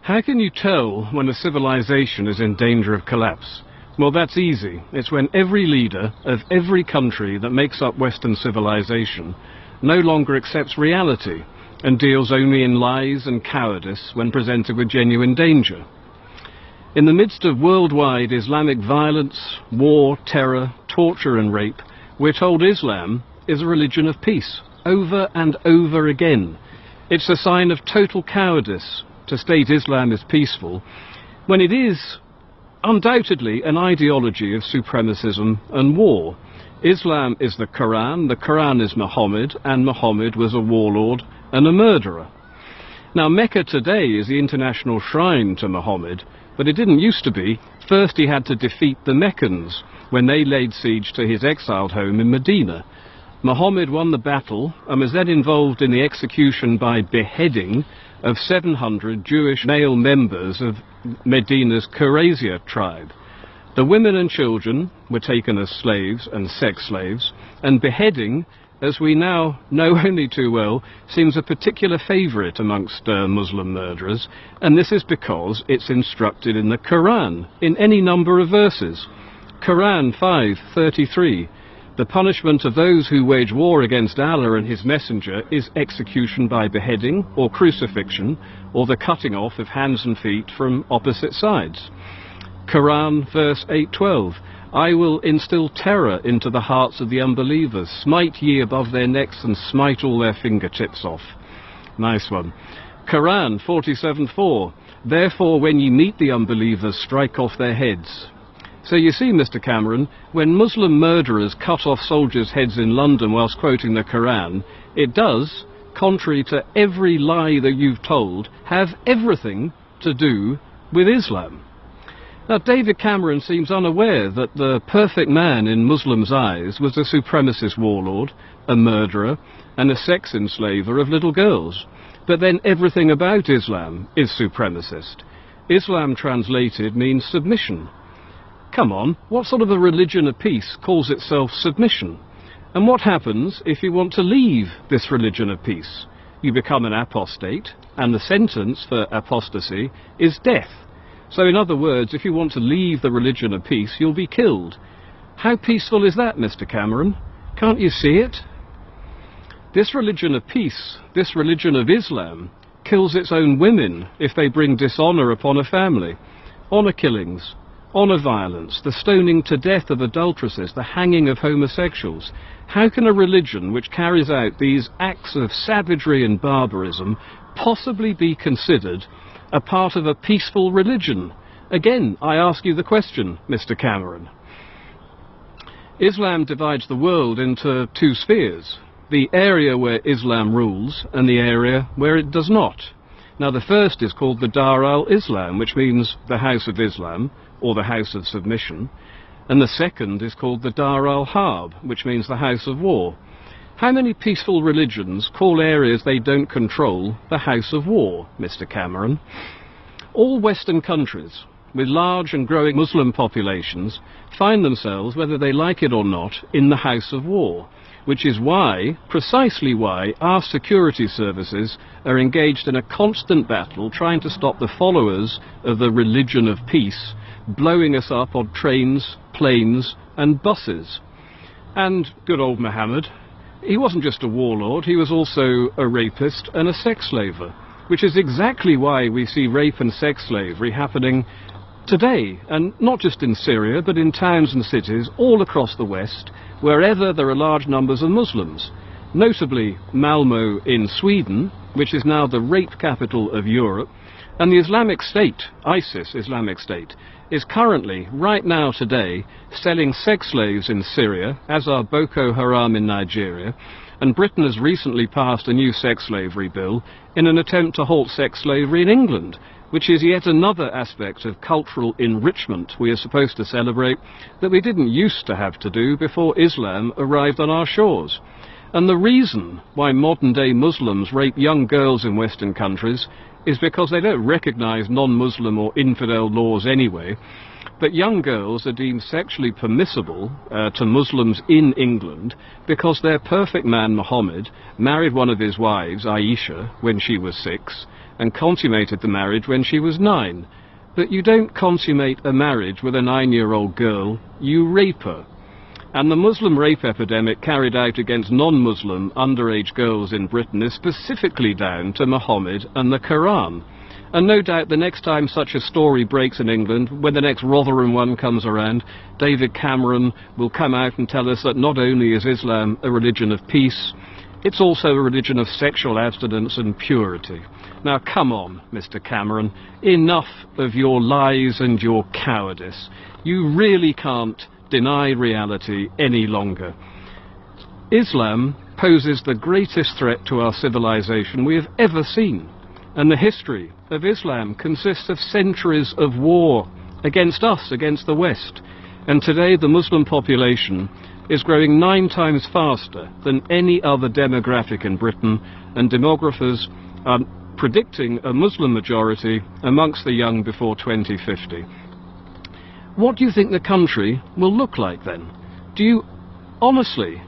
How can you tell when a civilization is in danger of collapse? Well, that's easy. It's when every leader of every country that makes up Western civilization no longer accepts reality and deals only in lies and cowardice when presented with genuine danger. In the midst of worldwide Islamic violence, war, terror, torture and rape, we're told Islam is a religion of peace, over and over again. It's a sign of total cowardice to state Islam is peaceful, when it is undoubtedly an ideology of supremacism and war. Islam is the Quran is Muhammad, and Muhammad was a warlord and a murderer. Now, Mecca today is the international shrine to Muhammad, but it didn't used to be. First he had to defeat the Meccans when they laid siege to his exiled home in Medina. Muhammad won the battle and was then involved in the execution by beheading of 700 Jewish male members of Medina's Qurayza tribe. The women and children were taken as slaves and sex slaves, and beheading, as we now know only too well, seems a particular favourite amongst Muslim murderers, and this is because it's instructed in the Quran in any number of verses. Quran 5:33. The punishment of those who wage war against Allah and his messenger is execution by beheading or crucifixion, or the cutting off of hands and feet from opposite sides. Quran verse 8:12. I will instill terror into the hearts of the unbelievers, smite ye above their necks and smite all their fingertips off. Nice one. Quran 47:4. Therefore when ye meet the unbelievers, strike off their heads. So you see, Mr. Cameron, when Muslim murderers cut off soldiers' heads in London whilst quoting the Quran, it does, contrary to every lie that you've told, have everything to do with Islam. Now, David Cameron seems unaware that the perfect man in Muslims' eyes was a supremacist warlord, a murderer, and a sex enslaver of little girls. But then everything about Islam is supremacist. Islam translated means submission. Come on, what sort of a religion of peace calls itself submission? And what happens if you want to leave this religion of peace? You become an apostate, and the sentence for apostasy is death. So in other words, if you want to leave the religion of peace, you'll be killed. How peaceful is that, Mr. Cameron? Can't you see it? This religion of peace, this religion of Islam, kills its own women if they bring dishonour upon a family. Honour killings, honour violence, the stoning to death of adulteresses, the hanging of homosexuals. How can a religion which carries out these acts of savagery and barbarism possibly be considered a part of a peaceful religion? Again, I ask you the question, Mr. Cameron. Islam divides the world into two spheres: the area where Islam rules and the area where it does not. Now, the first is called the Dar al-Islam, which means the House of Islam, or the House of Submission, and the second is called the Dar al-Harb, which means the House of War. How many peaceful religions call areas they don't control the House of War, Mr. Cameron? All Western countries with large and growing Muslim populations find themselves, whether they like it or not, in the House of War, which is why, precisely why, our security services are engaged in a constant battle trying to stop the followers of the religion of peace blowing us up on trains, planes and buses. And good old Muhammad, he wasn't just a warlord, he was also a rapist and a sex slaver, which is exactly why we see rape and sex slavery happening today, and not just in Syria, but in towns and cities all across the West, wherever there are large numbers of Muslims. Notably Malmö in Sweden, which is now the rape capital of Europe, and the Islamic State, ISIS Islamic State, is currently, right now today, selling sex slaves in Syria, as are Boko Haram in Nigeria, and Britain has recently passed a new sex slavery bill in an attempt to halt sex slavery in England, which is yet another aspect of cultural enrichment we are supposed to celebrate that we didn't used to have to do before Islam arrived on our shores. And the reason why modern-day Muslims rape young girls in Western countries is because they don't recognize non-Muslim or infidel laws anyway, but young girls are deemed sexually permissible to Muslims in England because their perfect man Muhammad married one of his wives, Aisha, when she was 6, and consummated the marriage when she was 9. But you don't consummate a marriage with a 9-year-old girl, you rape her. And the Muslim rape epidemic carried out against non-Muslim underage girls in Britain is specifically down to Muhammad and the Quran. And no doubt the next time such a story breaks in England, when the next Rotherham one comes around, David Cameron will come out and tell us that not only is Islam a religion of peace, it's also a religion of sexual abstinence and purity. Now come on, Mr. Cameron, enough of your lies and your cowardice. You really can't deny reality any longer. Islam poses the greatest threat to our civilization we have ever seen, and the history of Islam consists of centuries of war against us, against the West, and today the Muslim population is growing 9 times faster than any other demographic in Britain, and demographers are predicting a Muslim majority amongst the young before 2050. What do you think the country will look like then? Do you honestly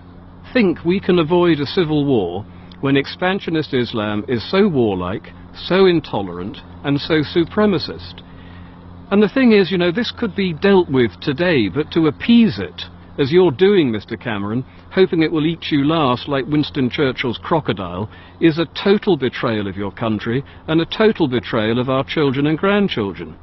think we can avoid a civil war when expansionist Islam is so warlike, so intolerant, and so supremacist? And the thing is, you know, this could be dealt with today, but to appease it, as you're doing, Mr. Cameron, hoping it will eat you last like Winston Churchill's crocodile, is a total betrayal of your country and a total betrayal of our children and grandchildren.